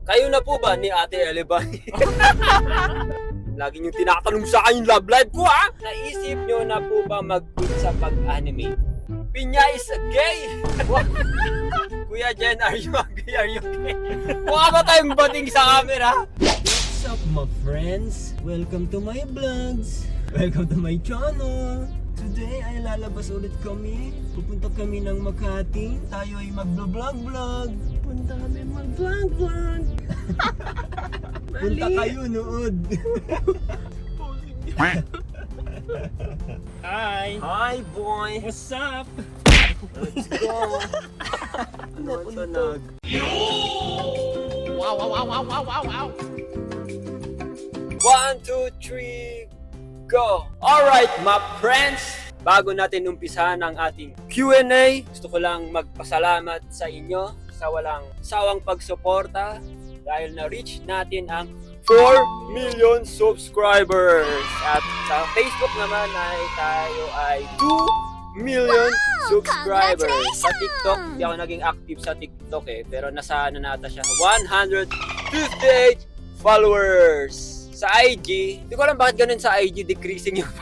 Kayo na po ba ni Ate Elebani? Lagi niyong tinatanong sa akin yung love life ko, ha? Naisip niyo na po ba mag-quit sa pag-animate? Pinya is gay! Kuya Jen, are you agree? Are you gay? Mukha ba tayong bating sa camera? What's up, my friends? Welcome to my vlogs. Welcome to my channel. Today ay lalabas ulit kami. Pupunta kami ng Makati. Tayo ay mag-vlog-vlog. Punta kami mag-vlog-vlog. Punta kayo nood. Hi! Hi, boy! What's up? Let's go! Ano tunog? Wow, wow, wow, wow, wow, wow! 1, 2, 3, go! Alright, my friends! Bago natin umpisahan ang ating Q&A, gusto ko lang magpasalamat sa inyo sa walang sawang pagsuporta dahil na-reach natin ang 4 million subscribers. At sa Facebook naman ay tayo ay 2 million subscribers. Sa TikTok, hindi ako naging active sa TikTok pero nasa ano nata siya, 158 followers. Sa IG, hindi ko alam bakit ganun sa IG, decreasing yung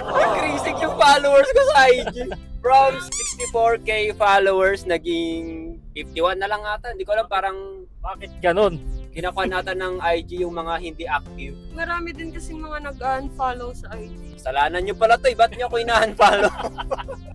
decreasing yung followers ko sa IG. From 64k followers, naging 51 na lang ata. Hindi ko alam, parang Bakit ganun? kinakuha natin ng IG yung mga hindi active. Marami din kasing mga nag-unfollow sa IG. Kasalanan nyo pala to, ba't nyo ako ina-unfollow?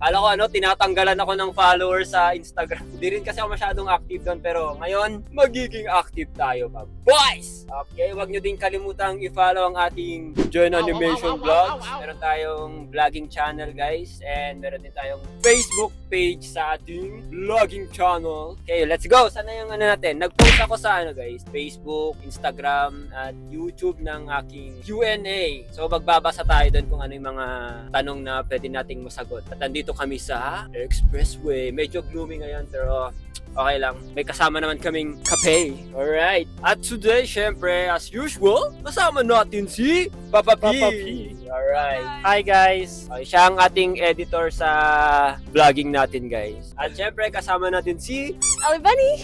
Kala ko tinatanggalan ako ng followers sa Instagram. Hindi rin kasi ako masyadong active doon, pero ngayon, magiging active tayo, mga boys! Okay, wag nyo din kalimutang i-follow ang ating Jen Animation Vlogs. Meron tayong vlogging channel, guys, and meron din tayong Facebook page sa ating vlogging channel. Okay, let's go! Sana yung natin? Nag-post ako sa guys, Facebook, Instagram, at YouTube ng aking Q&A. So, magbabasa tayo doon kung ano yung mga tanong na pwede nating masagot. At nandito kami sa Expressway. Medyo gloomy ngayon, pero okay lang. May kasama naman kaming kape. Alright. At today, syempre, as usual, kasama natin si Papa P. Papa P. Alright. Hi guys! Okay, siya ang ating editor sa vlogging natin, guys. At syempre, kasama natin si... Alibani!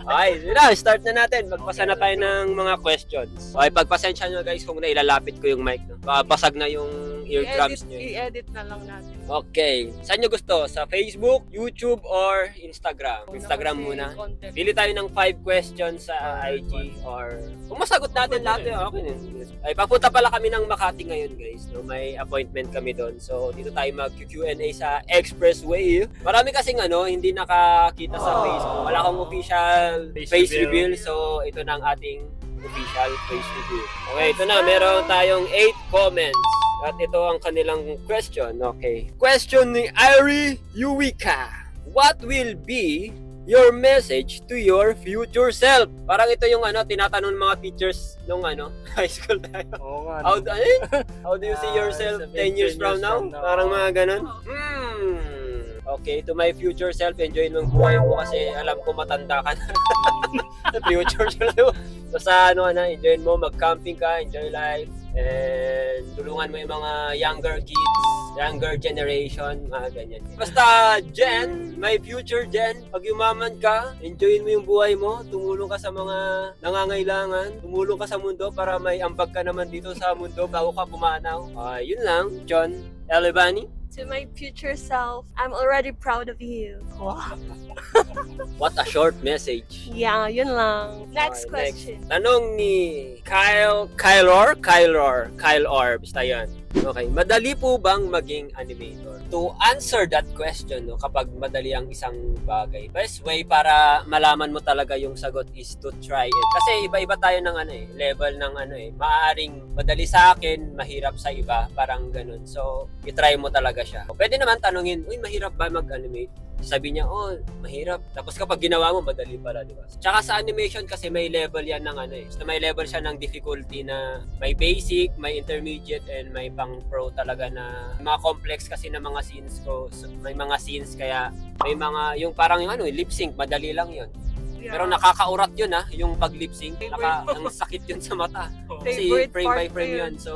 Okay, yun na, start na natin. Magpasa na tayo ng mga questions. Okay, pagpasensya nyo guys kung nailalapit ko yung mic. No? Basag na yung eardrums nyo. I-edit na lang natin. Okay, saan nyo gusto? Sa Facebook, YouTube, or Instagram? Instagram Kasi muna. content. Pili tayo ng 5 questions sa IG or kung masagot natin lahat yun, okay din. Ay, papunta pala kami ng Makati ngayon guys. No? May appointment kami doon. So, dito tayo mag-Q&A sa Expressway. Marami kasing hindi nakakita sa Facebook. Wala akong official face reveal. So, ito na ang ating official face reveal. Okay, ito na. Meron tayong 8 comments. At ito ang kanilang question. Okay. Question ni Irie Yuwika. What will be your message to your future self? Parang ito yung tinatanong ng mga teachers nung high school tayo. Oo nga. How do you see yourself 10 years from now? Parang mga ganun. Okay, to my future self, enjoy mo ang buhay mo kasi alam ko matanda ka na. Sa future self. So sa enjoy mo, mag-camping ka, enjoy life, and tulungan mo yung mga younger kids, younger generation, mga ganyan. Basta Jen, my future Jen, pag yumaman ka, enjoyin mo yung buhay mo, tumulong ka sa mga nangangailangan, tumulong ka sa mundo para may ambag ka naman dito sa mundo bago ka pumanaw. Yun lang, John Elebani. To my future self, I'm already proud of you. Wow. What a short message. Yeah, yun lang. Next Okay, question. Tanong ni Kyle Orb, basta yan. Okay, madali po bang maging animator? To answer that question, kapag madali ang isang bagay, best way para malaman mo talaga yung sagot is to try it. Kasi iba-iba tayo ng level ng maaaring madali sa akin, mahirap sa iba, parang ganun. So, i-try mo talaga siya. Pwede naman tanungin, uy, mahirap ba mag-animate? Sabi niya, mahirap. Tapos kapag ginawa mo, madali pala, di ba? Tsaka sa animation kasi may level yan ng So may level siya ng difficulty na may basic, may intermediate, and may pang pro talaga na mga complex kasi na mga scenes ko. So, may mga scenes kaya may mga, yung parang lip sync, madali lang yun. Pero nakakaurat yun yung pag-lip sync. Ang sakit yun sa mata. Kasi Favorite frame by part frame ko yun. So,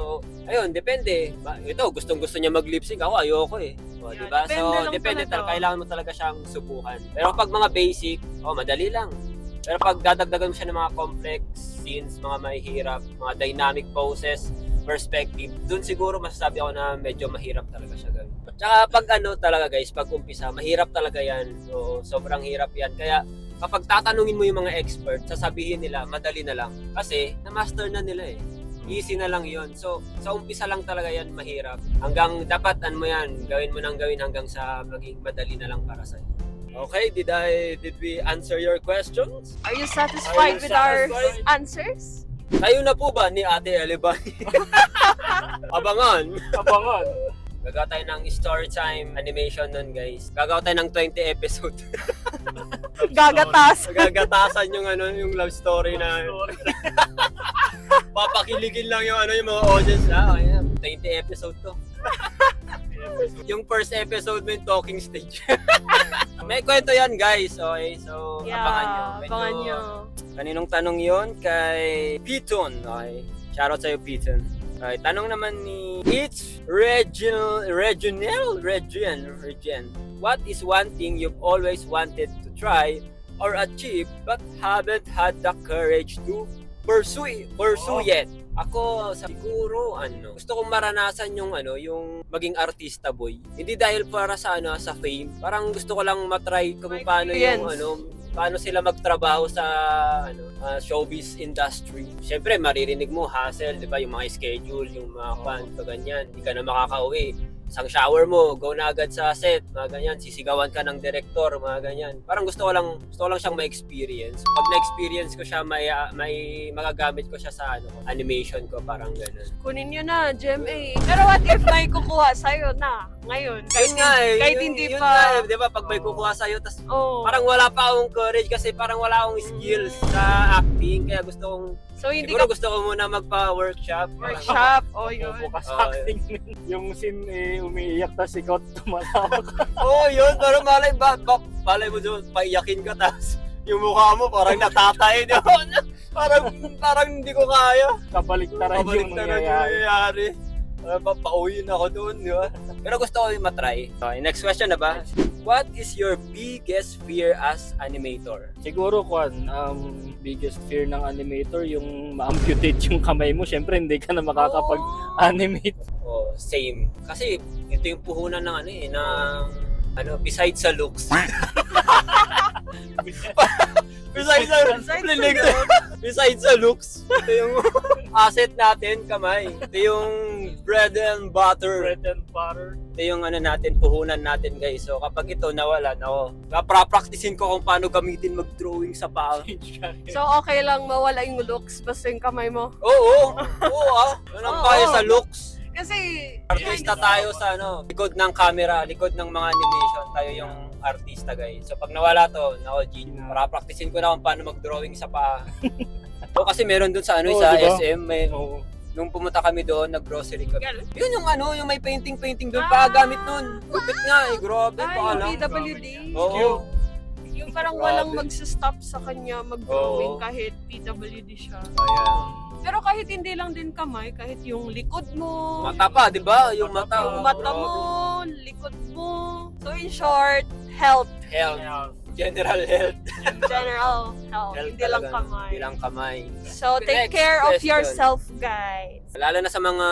ayun, depende. Ito, gustong-gusto niya mag-lip sync. Ako, ayoko diba? Depende So, lang depende talaga. kailangan mo talaga siyang subukan. Pero pag mga basic, madali lang. Pero pag dadagdagan mo siya ng mga complex scenes, mga mahihirap, mga dynamic poses, perspective, dun siguro masasabi ako na medyo mahirap talaga siya gawin. Tsaka pag talaga guys, pag umpisa, mahirap talaga yan. So, sobrang hirap yan. Kaya kapag tatanungin mo yung mga expert, sasabihin nila, madali na lang. Kasi, na-master na nila eh. Easy na lang yon. So, sa umpisa lang talaga yan mahirap. Hanggang dapat, mo yan, gawin mo nang gawin hanggang sa maging madali na lang para sa'yo. Okay, did we answer your questions? Are you satisfied with our satisfied? answers? Kayo na po ba ni Ate Elibani? Abangan! Abangan. Gagawa tayo ng story time animation nun guys. Gagawa tayo ng 20 episode. Gagatas. Gagatasan yung yung love story na papakiligin lang yung yung mga audience. Okay, 20 episode to. Yung first episode mo yung talking stage. May kwento yan guys. Okay, so abangan nyo. Abangan nyo. Kaninong tanong yon? Kay Piton. Okay, shoutout sa'yo Piton. Okay, tanong naman ni It's Region. What is one thing you've always wanted to try or achieve but haven't had the courage to pursue yet? Ako siguro gusto kong maranasan yung yung maging artista boy. Hindi dahil para sa sa fame. Parang gusto ko lang matry kung paano yung paano sila magtrabaho sa showbiz industry. Siyempre maririnig mo hassle, 'di ba? Yung mga schedule, yung mga ganyan, hindi ka na makakauwi. Isang shower mo, go na agad sa set, mga ganyan, sisigawan ka ng director, mga ganyan. Parang gusto ko lang siyang ma-experience. Pag na-experience ko siya, may magagamit ko siya sa animation ko, parang gano'n. Kunin nyo na, GMA. Pero what if may kukuha sa'yo na ngayon? Yun nga eh. Kahit hindi yun pa. Nga eh, di ba? Pag may kukuha sa'yo, tas parang wala pa akong courage kasi parang wala akong skills sa acting. Kaya gusto ko muna magpa-workshop. Workshop, yun. Bukas acting. Yung scene umiiyak tas ikaw tumatawa ka. Yun. Parang malay mo doon, paiyakin ka tas yung mukha mo parang natatay. parang hindi ko kaya. Kabaliktaran yung nangyayari. Papauyin ako doon, di ba? Pero gusto ko yung matry. Okay, next question na ba? What is your biggest fear as animator? Siguro biggest fear ng animator yung ma-amputate yung kamay mo. Syempre hindi ka na makakapag-animate. Same. Kasi ito yung puhunan ng besides sa looks. Besides sa looks, ito yung asset natin, kamay. Ito yung bread and butter. Ito yung natin, puhunan natin guys. So kapag ito nawala, pra-practicein ko kung paano gamitin mag-drawing sa paa. So okay lang mawala yung looks basta yung kamay mo? Oo. Anong kaya sa looks? Kasi artista tayo sa likod ng camera, likod ng mga animation, tayo yung artista guys. So pag nawala to, para-practicein ko na kung paano mag-drawing sa paa. Kasi meron dun sa sa diba? SM, nung pumunta kami doon, nag-grocery kami. Yun yung yung may painting doon, gamit nun. Lupit nga grabe. yung PWD. Oo. Yung parang walang magsa-stop sa kanya mag-drawing kahit PWD siya. Pero kahit hindi lang din kamay, kahit yung likod mo. Mata pa, di ba? Yung mata. Yung mata mo, likod mo. So in short, health. General health. General health. Hindi lang kamay. Hindi lang kamay. So take Next care of question. yourself, guys. Lalo na sa mga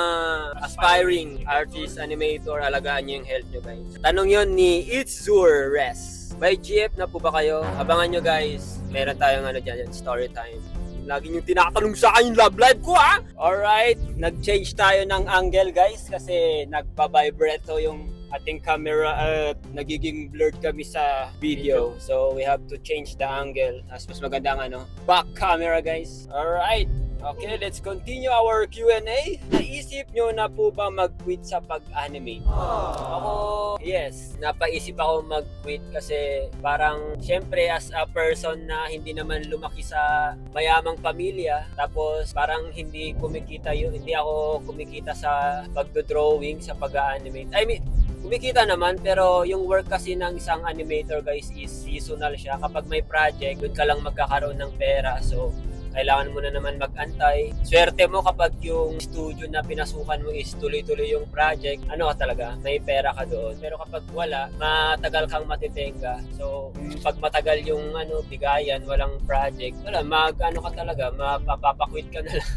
aspiring artist, animator, alagaan nyo yung health nyo guys. Tanong yun ni It's Zur Res. By GF na po ba kayo? Abangan nyo guys. Meron tayong dyan, story time. Lagi nyo tinatanong sa akin yung love life ko Alright, nag-change tayo ng angle guys kasi nagpa-vibrato yung ating camera at nagiging blurred kami sa video. So we have to change the angle. Mas magandang back camera guys. Alright. Okay, let's continue our Q&A. Naisip nyo na po ba mag-quit sa pag-animate? Ako, yes. Napaisip ako mag-quit kasi parang syempre as a person na hindi naman lumaki sa mayamang pamilya, tapos parang hindi ako kumikita sa pagdo-drawing, sa pag-animate. I mean, kumikita naman pero yung work kasi ng isang animator guys is seasonal siya. Kapag may project, doon ka lang magkakaroon ng pera. So, kailangan mo na naman mag-antay. Swerte mo kapag yung studio na pinasukan mo is tuloy-tuloy yung project. Ano ka talaga, may pera ka doon. Pero kapag wala, matagal kang matitenga. So, pag matagal yung bigayan, walang project, wala, ka talaga, mapapakwit ka na lang.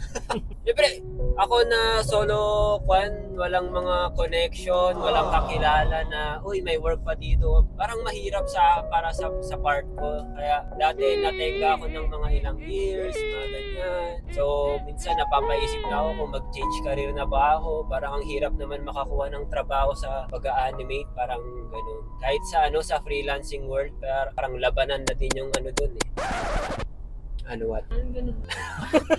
Siyempre, ako na solo walang mga connection, walang kakilala na, uy, may work pa dito. Parang mahirap para sa part ko. Kaya dati natenga ako ng mga ilang years, mga ganyan. So, minsan napapaisip na ako kung mag-change career na ba ako. Parang ang hirap naman makakuha ng trabaho sa pag-animate, parang ganun. Kahit sa freelancing world, parang labanan na din yung dun eh. What?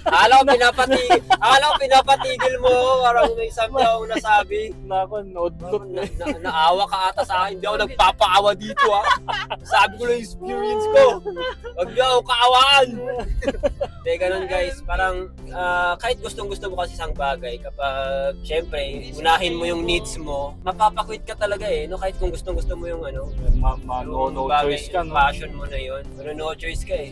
Akala ko pinapatigil mo ako, parang may something akong nasabi. Nako, notebook na. Naawa ka ata sa akin, hindi ako nagpapaawa dito ha. Sabi ko lang yung experience ko. Huwag niyo ako kaawaan. Hindi, ganun guys. Parang kahit gustong-gusto mo kasi isang bagay, kapag syempre, unahin mo yung needs mo, mapapakwit ka talaga eh. No? Kahit kung gustong-gusto mo yung no choice ka, no? Passion mo na yun. Pero no choice ka eh.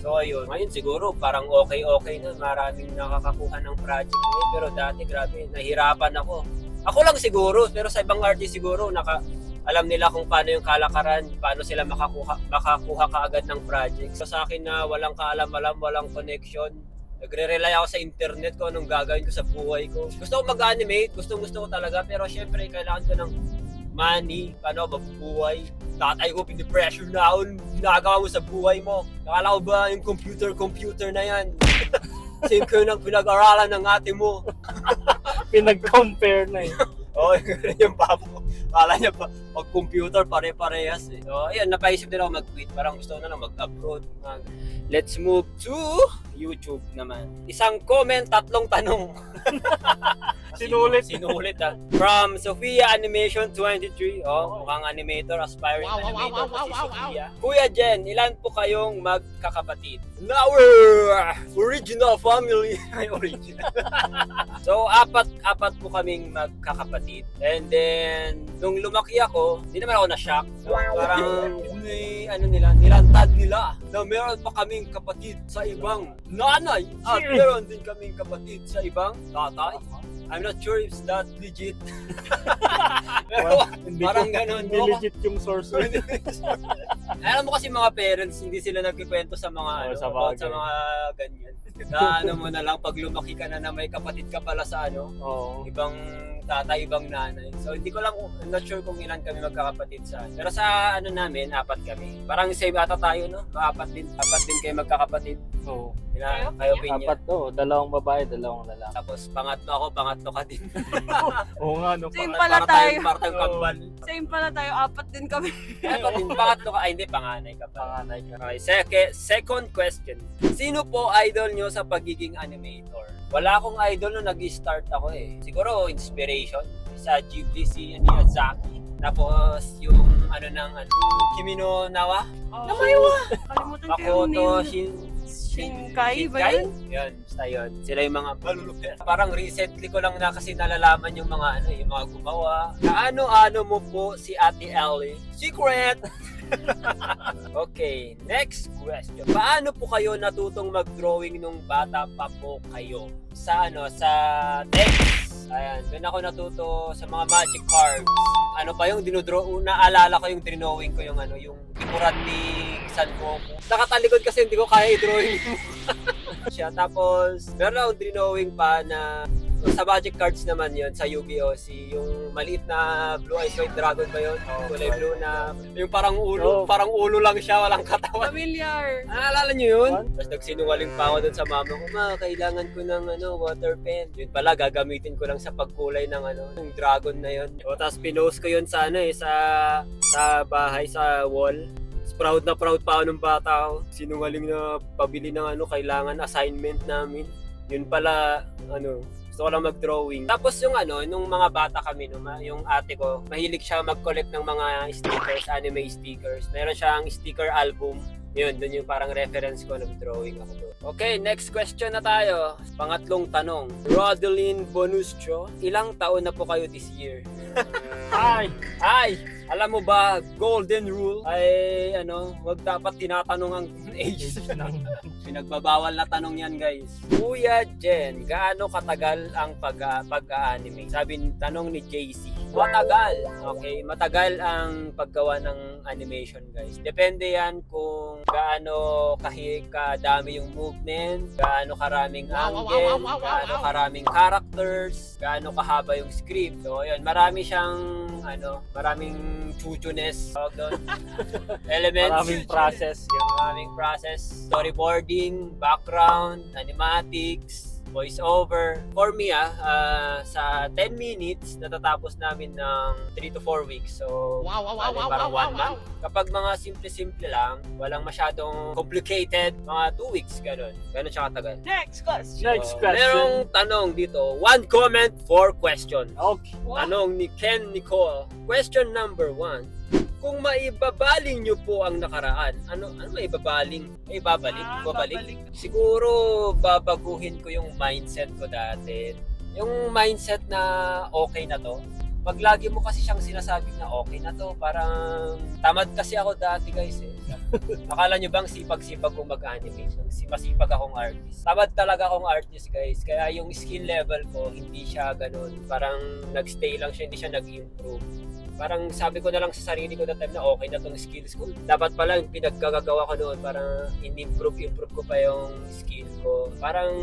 So ayun, ngayon siguro parang okay na, maraming nakakakuha ng project ngayon, pero dati grabe, nahirapan ako. Ako lang siguro, pero sa ibang artist siguro, alam nila kung paano yung kalakaran, paano sila makakuha kaagad ng project. So sa akin na walang kaalam-alam, walang connection, nagre-rely ako sa internet ko anong gagawin ko sa buhay ko. Gusto ko mag-animate, gusto ko talaga, pero syempre kailangan ko ng money, paano mabubuhay. Tatay ko, pinipressure na ako, ginagawa mo sa buhay mo. Nakala ko ba yung computer na yan? Same ko yung pinag-aralan ng ate mo. Pinag-compare na eh. Oo, yung papa ko. Kala niya pa, pag-computer, pare-parehas eh. So, ayun, napaisip din ako mag-quit. Parang gusto ko na lang mag-abroad. Let's move to YouTube naman. Isang comment, 3 tanong. Sinulit ah. From Sophia Animation 23. Mukhang animator, aspiring animator si Sophia. Kuya Jen, ilan po kayong magkakapatid? Our original family. Ay, original. So, apat po kaming magkakapatid. And then, nung lumaki ako, hindi naman ako na-shock. So, parang nilantad nila na meron pa kaming kapatid sa ibang nanay at meron din kaming kapatid sa ibang tatay. I'm not sure if that legit. Pero parang ganun. Hindi legit yung source. Alam mo kasi mga parents, hindi sila nagkikwento sa mga sa mga ganyan. Na mo na lang pag lumaki ka na may kapatid ka pala sa ibang tatay, ibang nanay. So hindi ko lang, I'm not sure kung ilan kami magkakapatid sa. Pero sa namin, 4 kami. Parang same ata tayo, no? 4 din kayo magkakapatid. Oo. Kayo pinya. 4 to, 2 babae, 2 lalaki. Tapos pangatlo ka din. Oo nga, no? Same pala tayo. Partang kambal. Same pala tayo, 4 din kami. Pangatlo ka. Ay, hindi, panganay ka pa. Panganay ka. Okay, second question. Sino po idol nyo sa pagiging animator? Wala akong idol nung nag-start ako eh. Siguro inspiration sa Ghibli si Miyazaki. Tapos yung Kimi no Nawa. Namaywa! Kalimutan ko yung Makoto name. Shinkai ba yun? Yun, basta yun. Sila yung mga malulupit. Parang recently ko lang na kasi nalalaman yung mga yung mga gumawa. Kaano-ano mo po si Ate Ellie? Secret! Okay, next question. Paano po kayo natutong mag-drawing nung bata pa po kayo? Sa text. Ayan, doon ako natuto sa mga magic cards. Ano pa yung dinodraw? Naalala ko yung drawing ko yung likuran ni San Goku. Nakatalikod kasi hindi ko kaya i-drawing siya. Tapos, meron akong drawing pa na sa magic cards naman yun, sa Yu-Gi-Oh! Yung maliit na Blue Eyes White Dragon ba yun? Kulay blue na, yung parang ulo lang siya, walang katawan. Familiar. Naalala niyo yun? Tapos nagsinungaling pa ako dun sa mama ko, kailangan ko ng water pen. Yun pala, gagamitin ko lang sa pagkulay ng yung dragon na yun. Tapos pinost ko yun sa sa bahay, sa wall. Proud na proud pa ako nung bata ako. Sinungaling na pabili ng kailangan assignment namin. Yun pala, gusto ko lang mag-drawing. Tapos yung nung mga bata kami, yung ate ko, mahilig siya mag-collect ng mga stickers, anime stickers. Meron siyang sticker album. Yun, dun yung parang reference ko, nag-drawing ako doon. Okay, next question na tayo. Pangatlong tanong. Rodeline Bonuscho, ilang taon na po kayo this year? Ay! Alam mo ba, golden rule ay wag dapat tinatanong ang Age. ng Pinagbabawal na tanong yan, guys. Kuya Jen, gaano katagal ang pag-anime? Tanong ni JC. Matagal. Okay, matagal ang paggawa ng animation, guys. Depende yan kung gaano kadami yung movement, gaano karaming angle, gaano karaming characters, gaano kahaba yung script. So, yun, marami siyang maraming chuchunes, tawag doon. Elements. maraming process. Maraming process, storyboarding, background, animatics, voice-over. For me, sa 10 minutes, natatapos namin ng 3 to 4 weeks. So, parang 1 month. Kapag mga simple-simple lang, walang masyadong complicated, mga 2 weeks, ganun. Ganun siya katagal. Next question. Next question. Merong tanong dito, 1 comment, 4 questions. Okay. Tanong ni Ken Nicole. Question number 1. Kung maibabaling nyo po ang nakaraan, ano maibabaling? Ibabalik? Babalik. Siguro babaguhin ko yung mindset ko dati. Yung mindset na okay na to. Pag lagi mo kasi siyang sinasabing na okay na to, parang tamad kasi ako dati, guys. Akala nyo bang sipag-sipag kong mag-anime? Masipag akong artist. Tamad talaga akong artist, guys. Kaya yung skill level ko, hindi siya ganun. Parang nagstay lang siya, hindi siya nag-improve. Parang sabi ko na lang sa sarili ko that time na okay na tong skills ko. Dapat pala yung pinaggagawa ko noon, parang improve ko pa yung skill ko. Parang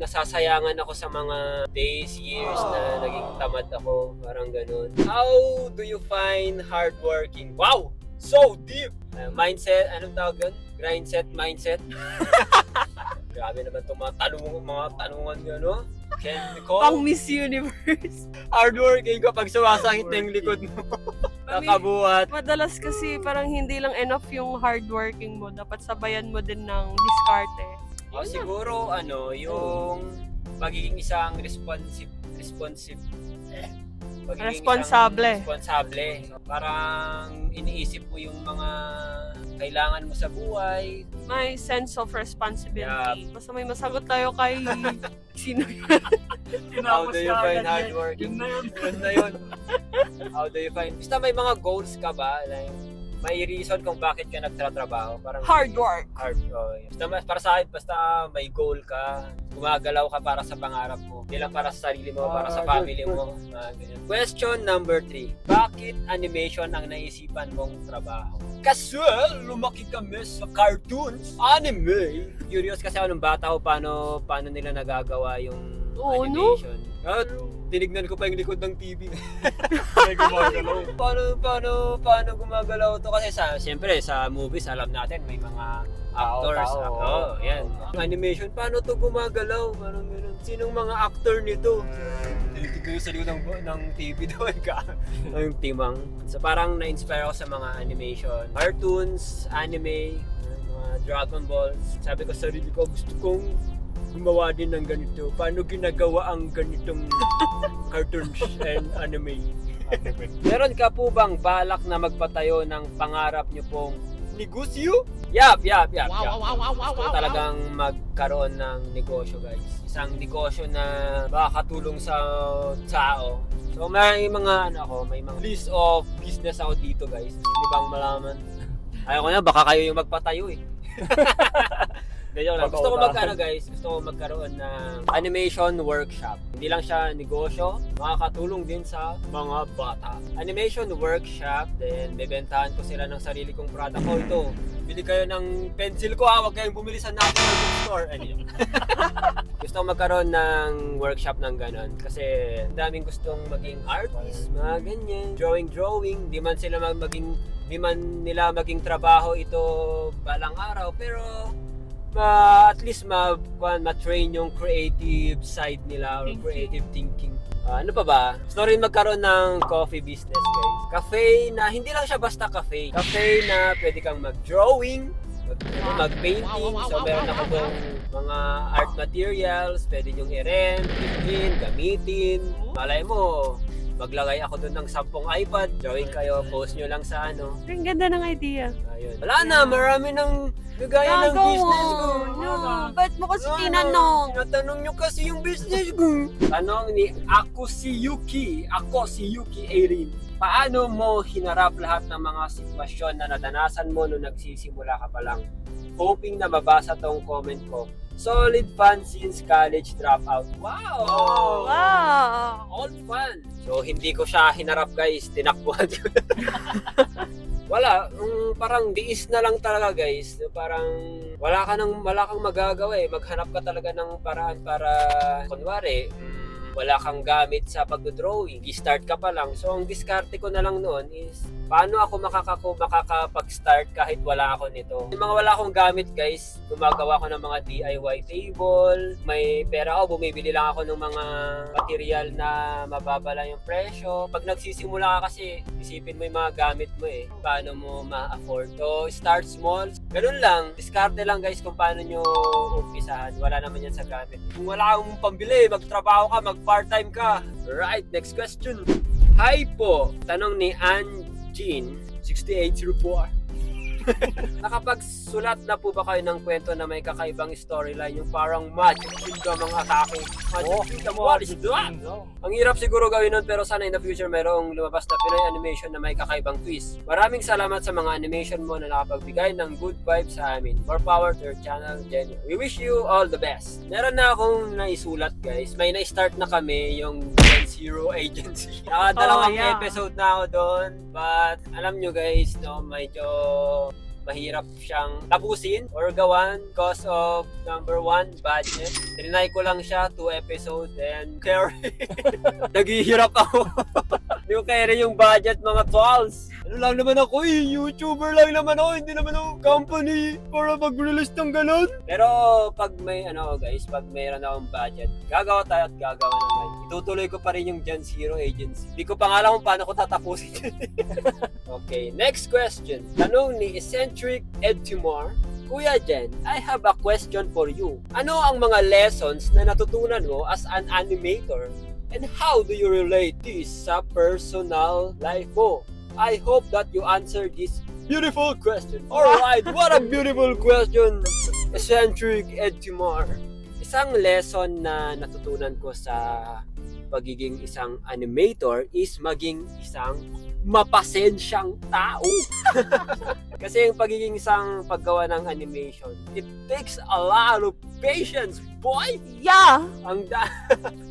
nasasayangan ako sa mga days, years na naging tamad ako. Parang ganun. How do you find hardworking? Wow! So deep! Mindset, anong tawag yun? Grindset, mindset. Grabe naman itong mga tanungan nyo, no? Ken Nicole. Pang Miss Universe. Hardworking kapag sumasakit na yung likod mo. Nakabuhat. Madalas kasi parang hindi lang enough yung hardworking mo. Dapat sabayan mo din ng diskarte. O siguro, yung pagiging isang Responsable. Responsable. Parang iniisip mo yung mga kailangan mo sa buhay. May sense of responsibility. Yeah. Basta may masagot tayo kay sino yun? How do you find hardworking? Yun na yun. How do you find? Basta may mga goals ka ba? Like, may reason kung bakit ka nagtatrabaho. Parang Hard work. Para sa akin, basta may goal ka, gumagalaw ka para sa pangarap mo. Hindi lang para sa sarili mo, para sa family mo. Question number 3. Bakit animation ang naisipan mong trabaho? Kasi lumaki kami sa cartoons, anime. Curious kasi ako nung bata ko paano nila nagagawa yung animation. At tinignan ko pa yung likod ng TV. Gumagalaw. Paano gumagalaw to? Kasi siyempre sa movies alam natin may mga actors. Yan. Animation, paano to gumagalaw? Parang ganun. Sinong mga actor nito? Tinitignan sa likod ng TV daw yung timang. So parang na-inspire ako sa mga animation. Cartoons, anime, mga Dragon Balls. Sabi ko sa sarili ko, gusto kong gumawa din ng ganito. Paano ginagawa ang ganitong cartoons and anime? Meron ka po bang balak na magpatayo ng pangarap niyo pong negosyo? Yap. Gusto talagang magkaroon ng negosyo, guys. Isang negosyo na makakatulong sa tao. So may mga list of business ako dito, guys. Hindi bang malaman? Ayaw ko na, baka kayo yung magpatayo eh. Gusto ko magkaroon ng animation workshop. Hindi lang siya negosyo, makakatulong din sa mga bata. Animation workshop, then bebentahan ko sila ng sarili kong product. Ito, bili kayo ng pencil ko huwag kayong bumili sa National Bookstore. Gusto ko magkaroon ng workshop ng ganon kasi daming gustong maging artist, mga ganyan. Drawing, di man nila maging trabaho ito balang araw, pero at least ma-train yung creative side nila or creative thinking. Ano pa ba? Gusto rin magkaroon ng coffee business, guys. Cafe na, hindi lang siya basta cafe. Cafe na pwede kang mag-drawing, mag-painting. So meron ako dong mga art materials, pwede nyong i-rent, bilhin, gamitin. Malay mo, maglagay ako doon ng 10 iPad, drawing kayo, post nyo lang sa Ang ganda ng idea. Ayun. Wala na, marami ng nagaya ng business ko. Ba't mo kasi tinanong? Tinatanong nyo kasi yung business ko. Tanong ni Ako si Yuki Airin. Paano mo hinarap lahat ng mga sitwasyon na nadanasan mo nung nagsisimula ka pa lang? Hoping na mabasa tong comment ko. Solid fan since college dropout. Wow! Wow! Old fan. So, hindi ko siya hinarap, guys. Tinakbuhan ko. Wala, parang diis na lang talaga, guys. Parang wala kang magagawa eh. Maghanap ka talaga ng paraan para kunwari, wala kang gamit sa pag-drawing, i-start ka pa lang. So, ang diskarte ko na lang noon is, paano ako makakapag-start kahit wala ako nito? Yung mga wala akong gamit, guys, gumagawa ko ng mga DIY table, may pera ako, bumibili lang ako ng mga material na mababa lang yung presyo. Pag nagsisimula ka kasi, isipin mo yung mga gamit mo eh, paano mo ma-afford. So, start small. Ganun lang, diskarte lang guys kung paano nyo umpisahan. Wala naman yan sa gamit. Kung wala kang pambili, magtrabaho ka, mag-part-time ka. Right, next question. Hi po, tanong ni Ann Jean, 6804. Nakapagsulat na po ba kayo ng kwento na may kakaibang storyline, yung parang Magic Kingdom ang atake? Magic Kingdom, what is that? Ang hirap siguro gawin nun, pero sana in the future mayroong lumabas na Pinoy animation na may kakaibang twist. Maraming salamat sa mga animation mo na nakapagbigay ng good vibes sa amin. More power to your channel, Jenny. We wish you all the best. Meron na akong naisulat, guys. May na-start na kami, yung Zero Agency. Nakadalawang episode na ako doon. But alam nyo guys, no, medyo mahirap siyang tapusin or gawan because of number 1, budget. Trinay ko lang siya 2 episodes and carry. Naghihirap ako. Hindi ko carry yung budget, mga tolls. Ano lang naman ako eh, YouTuber lang naman ako, hindi naman ako company para mag-release ng ganun. Pero pag may guys, pag mayroon akong budget, gagawa tayo at gagawa naman. Itutuloy ko pa rin yung Gen Zero Agency. Hindi ko pa nga alam kung paano ko tatapusin. Okay, next question. Tanong ni Eccentric Ed Timor. Kuya Jen, I have a question for you. Ano ang mga lessons na natutunan mo as an animator? And how do you relate this sa personal life mo? I hope that you answer this beautiful question. Alright, what a beautiful question, Eccentric Ed Timor. Isang lesson na natutunan ko sa pagiging isang animator is maging isang mapasensyang tao. Kasi yung pagiging isang paggawa ng animation, it takes a lot of patience, boy! Yeah!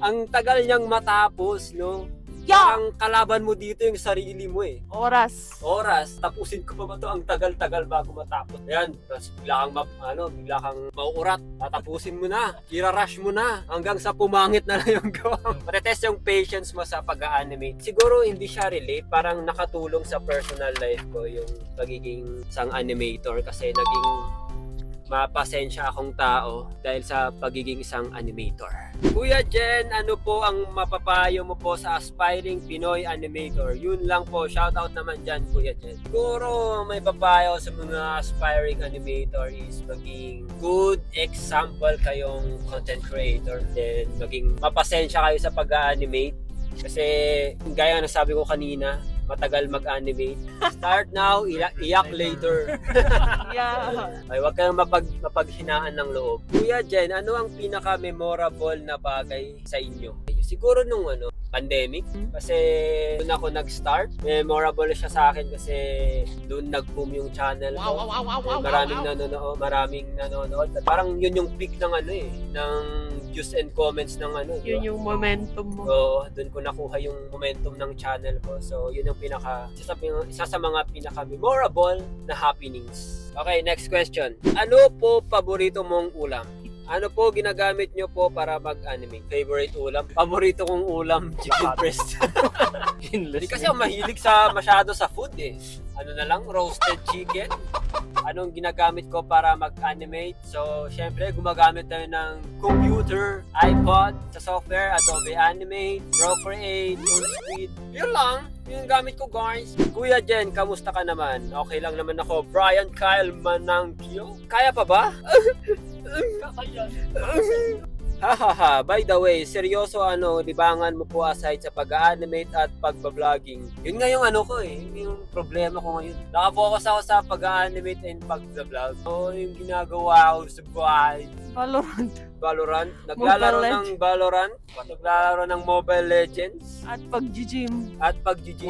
Ang tagal niyang matapos, no? Yeah! Ang kalaban mo dito yung sarili mo eh. Oras. Tapusin ko pa ba to? Ang tagal-tagal bago matapos. Ayan, tapos bigla kang mauurat. Tatapusin mo na. Ira-rush mo na. Hanggang sa pumangit na lang yung gawa. Matetest yung patience mo sa pag-animate. Siguro hindi siya relate. Parang nakatulong sa personal life ko yung pagiging isang animator. Kasi naging mapasensya akong tao dahil sa pagiging isang animator. Kuya Jen, ano po ang mapapayo mo po sa aspiring Pinoy animator? Yun lang po, shoutout naman dyan Kuya Jen. Siguro may papayo sa mga aspiring animator is maging good example kayong content creator, then maging mapasensya kayo sa pag-animate. Kasi gaya na sabi ko kanina, matagal mag-animate. Start now, iyak later. Yeah. Ay, huwag kang mapaghinaan ng loob. Kuya Jen, ano ang pinaka-memorable na bagay sa inyo? Siguro nung pandemic. Kasi doon ako nag-start. Memorable siya sa akin kasi doon nag-boom yung channel ko. Maraming nanonood. Parang yun yung peak ng ng views and comments ng Yun yung momentum mo. Oo, doon ko nakuha yung momentum ng channel ko. So, yun yung isa sa mga pinaka-memorable na happenings. Okay, next question. Ano po paborito mong ulam? Ano po ginagamit nyo po para mag-animate? Favorite ulam? Paborito kong ulam, chicken breast. Hindi kasi ako mahilig masyado sa food eh. Ano na lang, roasted chicken. Anong ginagamit ko para mag-animate? So, syempre, gumagamit tayo ng computer, iPod, sa software, Adobe Animate, Procreate, Unsquid. Yun lang, yung gamit ko guys. Kuya Jen, kamusta ka naman? Okay lang naman ako. Brian Kyle Manangkio. Kaya pa ba? Hahaha, by the way, seryoso libangan mo po aside sa pag-animate at pagbabloging. Yun nga yung ko yun yung problema ko ngayon. Nakapokus ako sa pag-animate and pag-vlog. So, yung ginagawa ko sa bahay. Valorant. Naglalaro Mobile ng Valorant. Naglalaro ng Mobile Legends. At pag-gym. Si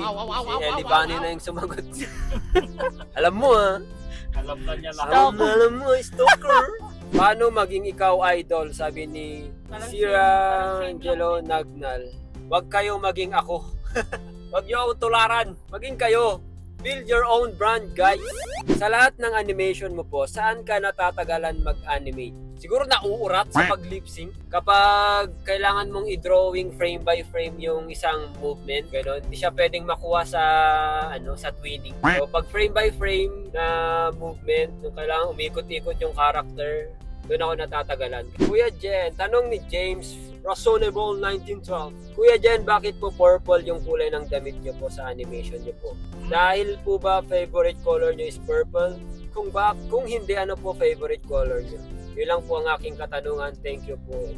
Ellie Bunny na yung sumagot. Alam mo Alam na niya lahat. Alam mo, stalker. Paano maging ikaw idol? Sabi ni Sira Angelo Nagnal. Huwag kayo maging ako. Huwag niyo akong tularan. Maging kayo. Build your own brand, guys. Sa lahat ng animation mo po, saan ka natatagalan mag-animate? Siguro nauurat sa pag-lip-sync. Kapag kailangan mong i-drawing frame by frame yung isang movement, gano'n, hindi siya pwedeng makuha sa sa twinning. So pag frame by frame na movement, yung kailangan umikot-ikot yung character, doon ako natatagalan. Kuya Jen, tanong ni James Rasonable 1912. Kuya Jen, bakit po purple yung kulay ng damit niyo po sa animation niyo po? Dahil po ba favorite color niyo is purple? Kung hindi, ano po favorite color niyo? Yun lang po ang aking katanungan. Thank you po.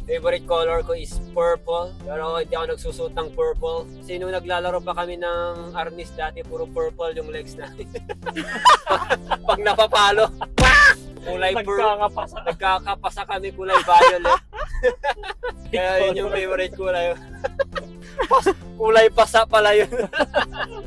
Favorite color ko is purple. Pero hindi ako nagsusuot ng purple. Kasi nung naglalaro pa kami ng Arnis dati, puro purple yung legs namin. Pag napapalo, kulay nagkakapasa kami kulay violet. Kaya yun yung favorite kulay. Kulay pasa pala yun.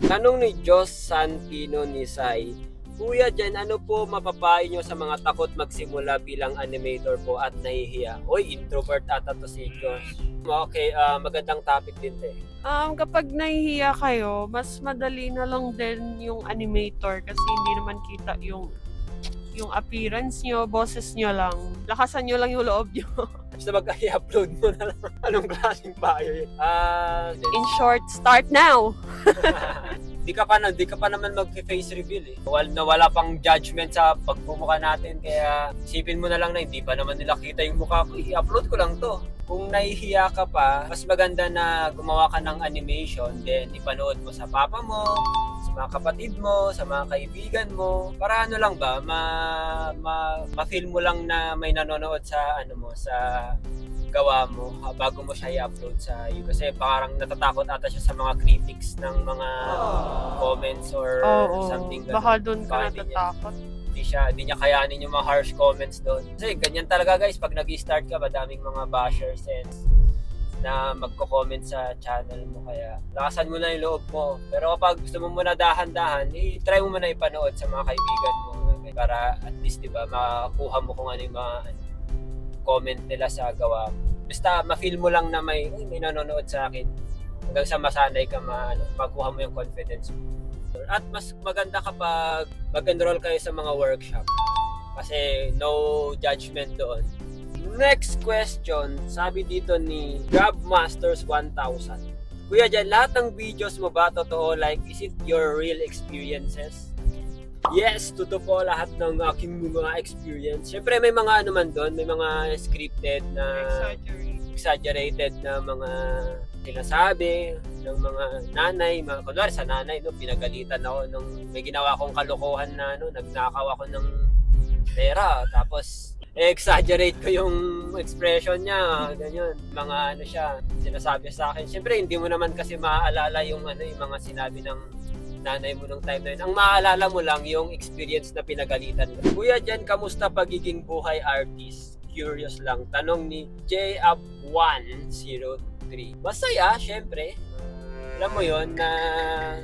Tanong ni Jos Santino Nisay. Kuya Jen, ano po mapapayo nyo sa mga takot magsimula bilang animator po at nahihiya? Oy, introvert ata to si Josh. Okay, magandang topic din to eh. Kapag nahihiya kayo, mas madali na lang din yung animator kasi hindi naman kita yung appearance nyo, boses nyo lang. Lakasan nyo lang yung loob nyo. Basta mag-i-upload mo na lang. Anong klaseng bio yun? In short, start now! Di ka pa naman mag-face reveal eh. Wala pang judgment sa pagmumukha natin, kaya isipin mo na lang na hindi pa naman nila kita yung mukha ko. I-upload ko lang to. Kung nahihiya ka pa, mas maganda na gumawa ka ng animation, then ipanood mo sa papa mo, sa mga kapatid mo, sa mga kaibigan mo. Para lang ba, ma-feel mo lang na may nanonood sa sa gawa mo bago mo siya i-upload sa YouTube. Kasi parang natatakot ata siya sa mga critics ng mga comments or something ganun. Baka doon ka natatakot. Hindi niya kayanin yung mga harsh comments doon. Kasi ganyan talaga guys, pag nag-start ka, madaming mga bashers na magko-comment sa channel mo. Kaya lakasan mo na yung loob mo. Pero kapag gusto mo muna dahan-dahan, try mo muna ipanood sa mga kaibigan mo. Para at least, diba, makuha mo kung ano yung mga comment nila sa gawa. Basta ma-feel mo lang na may nanonood sa akin. Hanggang sa masanay ka makuha mo yung confidence mo. At mas maganda kapag mag-enroll kayo sa mga workshop. Kasi no judgment doon. Next question, sabi dito ni Grabmasters 1000. Kuya Jan, lahat ng videos mo ba totoo? Like, is it your real experiences? Yes, totoo po lahat ng aking mga experience. Siyempre may mga man doon, may mga scripted na exaggerated na mga sinasabi ng mga nanay, kunwari sa nanay, pinagalitan ako nung may ginawa akong kalokohan na nagnakaw ako ng pera, tapos exaggerate ko yung expression niya, ganyan. Mga siya, sinasabi sa akin. Siyempre hindi mo naman kasi maaalala yung yung mga sinabi ng nanay mo nung time na yun. Ang maaalala mo lang yung experience na pinagalitan mo. Kuya Jan, kamusta pagiging buhay artist? Curious lang. Tanong ni JUp103. Masaya, syempre. Alam mo yon na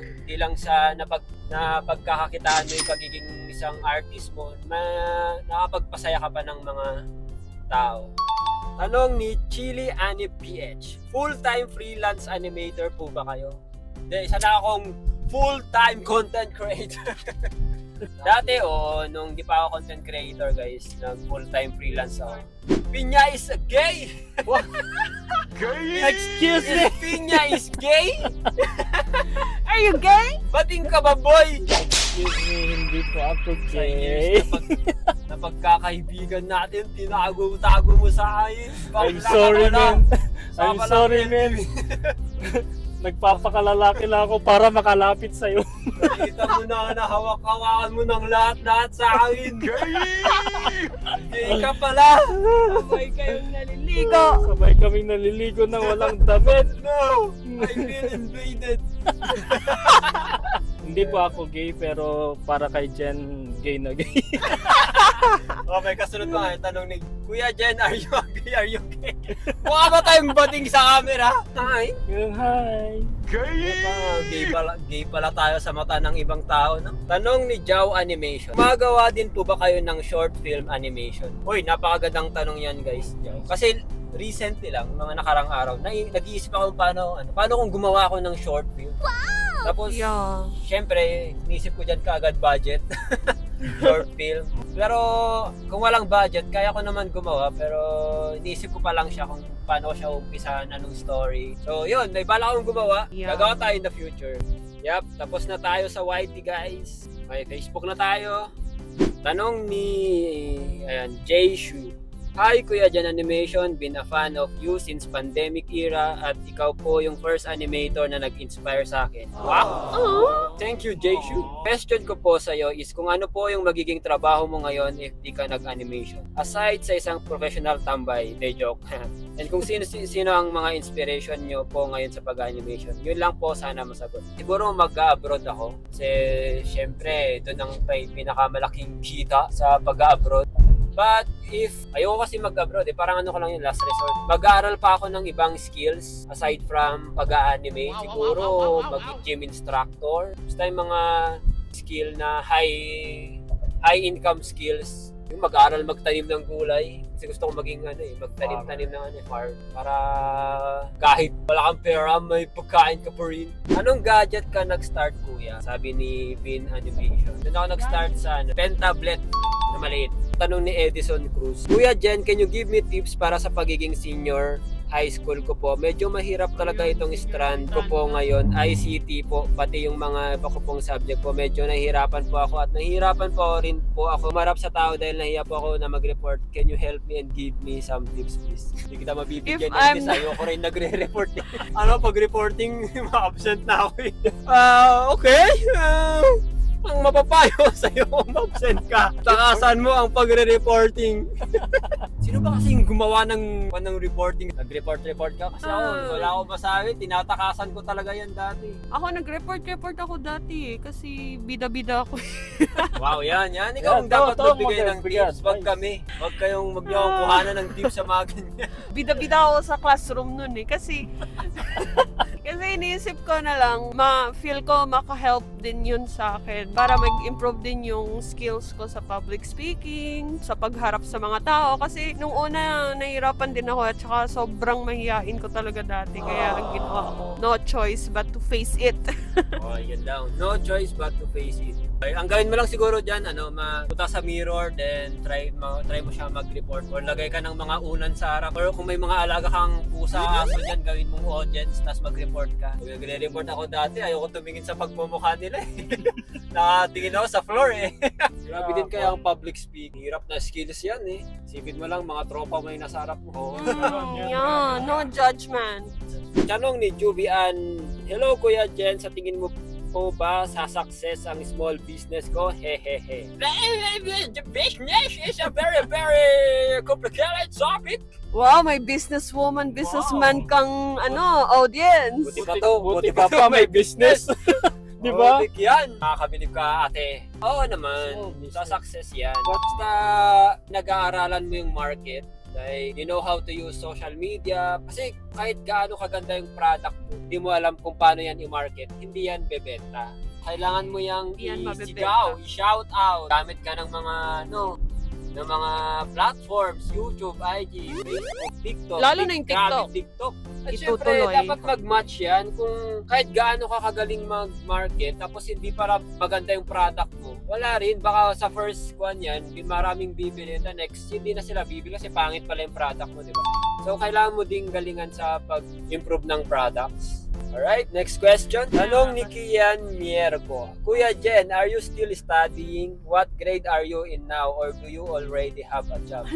hindi lang sa napagkakakitaan mo yung pagiging isang artist mo, nakapagpasaya ka pa ng mga tao. Tanong ni Chili Annie PH. Full-time freelance animator po ba kayo? Hindi, isa na akong full-time content creator. Dati nung di pa ako content creator guys, nag-full-time freelance ako. Pinya is gay! Gay! Excuse me! Pinya is gay? Are you gay? Bating ka ba, boy? Excuse me, hindi po ako gay. Napagkakaibigan natin, tinago mo sa akin. I'm sorry, man. I'm sorry, man. Nagpapakalalaki lang ako para makalapit sa'yo. Nakita mo na hawak-hawakan mo ng lahat sa akin. Gay ka pala. Sabay kayong naliligo. Sabay kaming naliligo ng walang damit. No, I feel invaded. Hindi po ako gay, pero para kay Jen, gay na gay. Okay, kasunod pa nga yung tanong ni Kuya Jen, are you gay? Are you gay? Mukha ba tayong bating sa camera? Hi. Hi! Gay pala tayo sa mata ng ibang tao, no? Tanong ni Jao Animation. Magawa din po ba kayo ng short film animation? Uy, napakagandang tanong yan, guys. Jao. Kasi recently lang, mga nakarang araw, nag-iisip ako paano kung gumawa ako ng short film. Tapos, Yeah. syempre, inisip ko dyan kaagad budget. Short film. Pero, kung walang budget, kaya ko naman gumawa. Pero, inisip ko pa lang siya kung paano ko siya umpisahan, anong story. So, yun, may bala akong gumawa. Yeah. Gagawa tayo in the future. Yup, tapos na tayo sa YT, guys. May Facebook na tayo. Tanong ni Jay Shu. Hi Kuya Jan Animation, been a fan of you since pandemic era at ikaw po yung first animator na nag-inspire sa akin. Wow! Thank you, Jay Shu. Question ko po sa iyo is kung ano po yung magiging trabaho mo ngayon if di ka nag-animation. Aside sa isang professional tambay, de joke. And kung sino ang mga inspiration nyo po ngayon sa pag-animation, yun lang po sana masagot. Siguro mag-abroad ako kasi syempre doon ang pinakamalaking kita sa pag-abroad. But if ayoko kasi mag-abroad, parang ano ko lang yung last resort. Mag-aaral pa ako ng ibang skills aside from pag-animate. Siguro mag-gym instructor. Basta yung mga skill na high income skills. Yung mag-aaral magtanim ng gulay. Kasi gusto ko maging magtanim-tanim ng farm. Para kahit wala kang pera, may pagkain ka pa rin. Anong gadget ka nag-start, kuya? Sabi ni Vin Animation. Doon ako nag-start sa pen tablet na maliit. Tanong ni Edison Cruz. Kuya Jen, can you give me tips para sa pagiging senior high school ko po? Medyo mahirap talaga itong strand ko po ngayon. ICT po, pati yung mga iba ko pong subject po. Medyo nahihirapan po ako at nahihirapan po rin po ako marap sa tao dahil nahiya po ako na mag-report. Can you help me and give me some tips, please? Hindi kita mabibigyan ng tips. Ayoko rin nagre-report. Pag-reporting, ma-absent na ako eh. Okay. Ang mapapayo sa'yo kung absent ka. Takasan mo ang pagre-reporting. Sino ba kasing gumawa ng reporting? Nag-report ka? Kasi ako, wala akong masabi. Tinatakasan ko talaga yan dati. Ako nag-report ako dati kasi bida-bida ako. Wow, yan. Ikaw ang dapat magbigay ng tips. Wag kami. Wag kayong kuhanan ng tips sa mga ganyan. Bida-bida ako sa classroom nun kasi iniisip ko na lang, feel ko maka-help din yun sa akin para mag-improve din yung skills ko sa public speaking, sa pagharap sa mga tao. Kasi nung una, nahihirapan din ako at saka sobrang mahihain ko talaga dati. Kaya ang ginawa ko, no choice but to face it. Oh, yan down. No choice but to face it. Okay, ang gawin mo lang siguro dyan, mapunta sa mirror, then try mo siya mag-report or lagay ka ng mga unan sa harap. Or kung may mga alaga kang pusa, aso dyan, gawin mong audience, tapos mag-report ka. Kung nagre-report ako dati, ayoko tumingin sa pagmumukha nila eh. Nakatingin ako sa floor eh. Grabe din kaya ang public speak. Hirap na skills yan eh. Sipin mo lang, mga tropa mo yung nasa harap mo. Yeah, no judgment. Tanong ni Juvian, hello Kuya Jen, sa tingin mo po ba sa success ang small business ko? Hehehe. The business is a very, very complicated topic. Wow, may businesswoman, businessman kang audience. Buti pa to, may business. Di ba? Oh, yan. Nakakabilib ka, ate. Oo naman. Sa success yan. Basta nag-aaralan mo yung market. Like, you know how to use social media. Kasi kahit gaano kaganda yung product mo, hindi mo alam kung paano yan i-market, hindi yan bebenta. Kailangan mo yung i-sigaw, i-shout out. Gamit ka ng mga, ng mga platforms, YouTube, IG, Facebook, TikTok. Lalo na yung TikTok. TikTok. At syempre, Itutuloy. dapat mag-match yan kung kahit gaano ka kagaling mag-market tapos hindi para maganda yung product mo. Wala rin, baka sa first one yan, maraming bibili, the next, hindi na sila bibili kasi pangit pala yung product mo, di ba? So, kailangan mo ding galingan sa pag-improve ng products. Alright, next question. Tanong ni Kian Mierco. Kuya Jen, are you still studying? What grade are you in now? Or do you already have a job?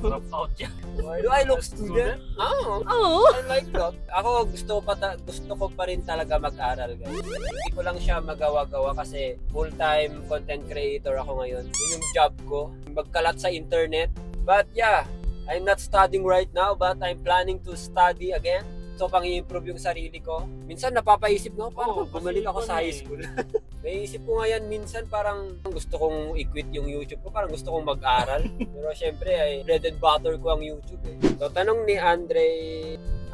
Drop out yan. Do I look student? Oh, Oh. I like that. Ako gusto ko pa rin talaga mag-aral, guys. Hindi ko lang siya magawa-gawa kasi full-time content creator ako ngayon. Yun yung job ko, magkalat sa internet. But yeah, I'm not studying right now but I'm planning to study again. So, pang-i-improve yung sarili ko. Minsan napapaisip ko, parang bumalik ako sa high school. Naisip ko ngayon, minsan parang gusto kong i-quit yung YouTube ko, parang gusto kong mag-aral. Pero syempre, ay bread and butter ko ang YouTube eh. So, tanong ni Andre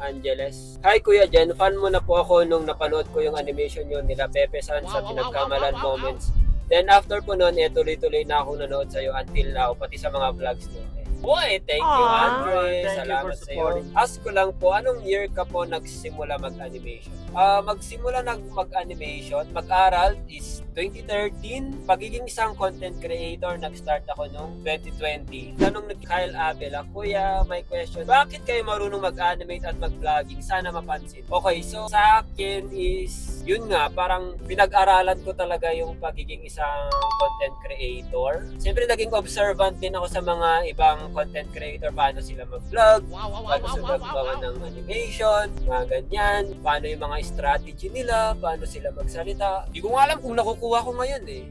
Angeles. Hi Kuya Jen, fan mo na po ako nung napanood ko yung animation yun nila Pepe San sa Pinagkamalan Moments. Then after po nun, tuloy-tuloy na ako nanood sa'yo until now, pati sa mga vlogs nyo. Boy, thank you Andre. Thank you Salamat for sa iyo. supporting. Ask ko lang po, anong year ka po nagsimula mag-animation? Magsimula mag-animation, mag-aral is 2013. Pagiging isang content creator, nag-start ako noong 2020. Tanong ni Kyle Abela, Kuya, may question. Bakit kayo marunong mag-animate at mag-vlogging? Sana mapansin. Okay, so sa akin is, yun nga, parang pinag-aralan ko talaga yung pagiging isang content creator. Siyempre, naging observant din ako sa mga ibang content creator, paano sila mag-vlog, paano sila maggawa ng animation, mga ganyan, paano yung mga strategy nila, paano sila magsalita. Hindi ko nga alam kung nakukuha ko ngayon eh.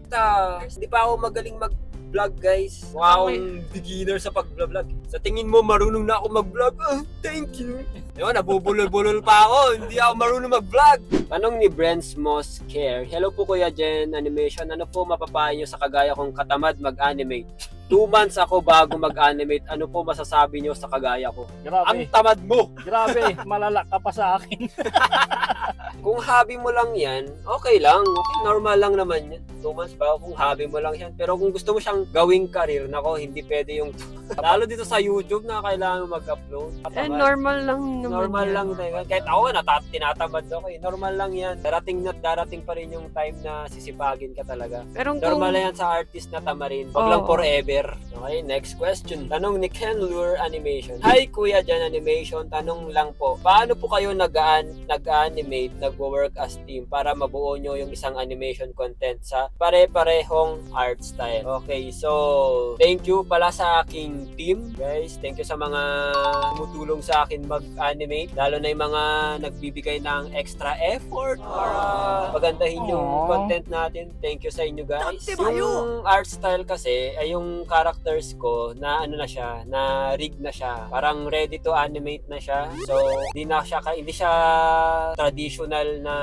Hindi pa ako magaling mag-vlog guys. Wow, beginner sa pag-vlog. Sa tingin mo marunong na ako mag-vlog? Thank you. Diba, nabubulol-bulol pa ako. Hindi ako marunong mag-vlog. Tanong ni Brents Moss Care. Hello po Kuya Jen, animation. Ano po mapapayo nyo sa kagaya kong katamad mag-animate? 2 months ako bago mag-animate. Ano po masasabi nyo sa kagaya ko? Grabe. Ang tamad mo! Grabe, malala ka pa sa akin. Kung hobby mo lang yan, okay lang. Okay, normal lang naman yan. 2 months ba? Kung hobby mo lang yan. Pero kung gusto mo siyang gawing career, nako, hindi pwede yung... Lalo dito sa YouTube na kailangan mag-upload. Normal lang naman Normal yan. lang. Kahit ako, tinatamad ako eh. Normal lang yan. Darating pa rin yung time na sisipagin ka talaga. Pero Normal na yan sa artist na tamarin. Huwag lang forever. Okay, next question. Tanong ni Ken Lure Animation. Hi Kuya Jan Animation, tanong lang po. Paano po kayo nag-animate, nag-work as team para mabuo nyo yung isang animation content sa pare-parehong art style? Okay, so thank you pala sa aking team, guys. Thank you sa mga tumutulong sa akin mag-animate. Lalo na yung mga nagbibigay ng extra effort para pagandahin yung content natin. Thank you sa inyo, guys. Yung art style kasi ay yung characters ko na ano na siya, na rig na siya. Parang ready to animate na siya. So, hindi siya traditional na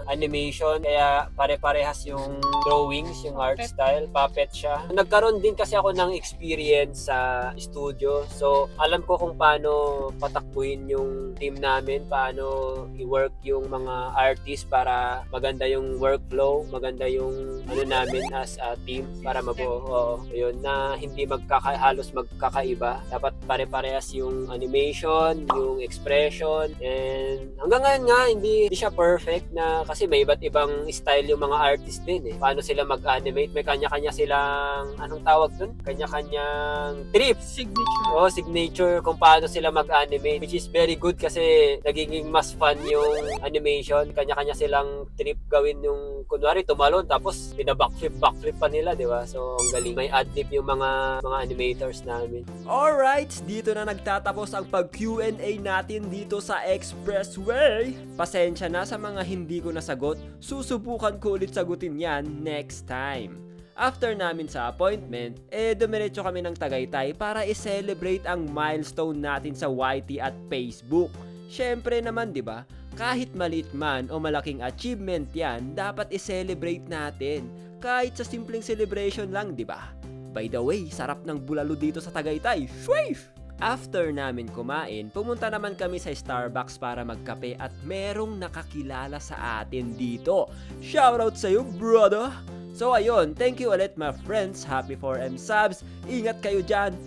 animation. Kaya pare-parehas yung drawings, yung art style, puppet siya. Nagkaroon din kasi ako ng experience sa studio. So, alam ko kung paano patakbuhin yung team namin, paano i-work yung mga artists para maganda yung workflow, maganda yung ano namin as a team para mabuo. Yun na hindi halos magkakaiba. Dapat pare-parehas yung animation, yung expression, and hanggang ngayon nga hindi siya perfect na kasi may iba't ibang style yung mga artist din eh. Paano sila mag-animate? May kanya-kanya silang anong tawag dun? Kanya-kanyang trip. Signature kung paano sila mag-animate, which is very good kasi nagiging mas fun yung animation. Kanya-kanya silang trip gawin yung kunwari tumalon tapos backflip pa nila, di ba? So ang galing. May ad-lib yung mga animators namin. Alright, dito na nagtatapos ang pag-Q&A natin dito sa Expressway. Pasensya na sa mga hindi ko nasagot. Susubukan ko ulit sagutin yan next time. After namin sa appointment, dumiretso kami ng Tagaytay para i-celebrate ang milestone natin sa YT at Facebook. Syempre naman, 'di ba? Kahit maliit man o malaking achievement 'yan, dapat i-celebrate natin. Kahit sa simpleng celebration lang, 'di ba? By the way, sarap ng bulalo dito sa Tagaytay. Swish! After namin kumain, pumunta naman kami sa Starbucks para magkape at merong nakakilala sa atin dito. Shoutout sa'yo, brother! So ayun, thank you ulit my friends. Happy 4M subs. Ingat kayo dyan.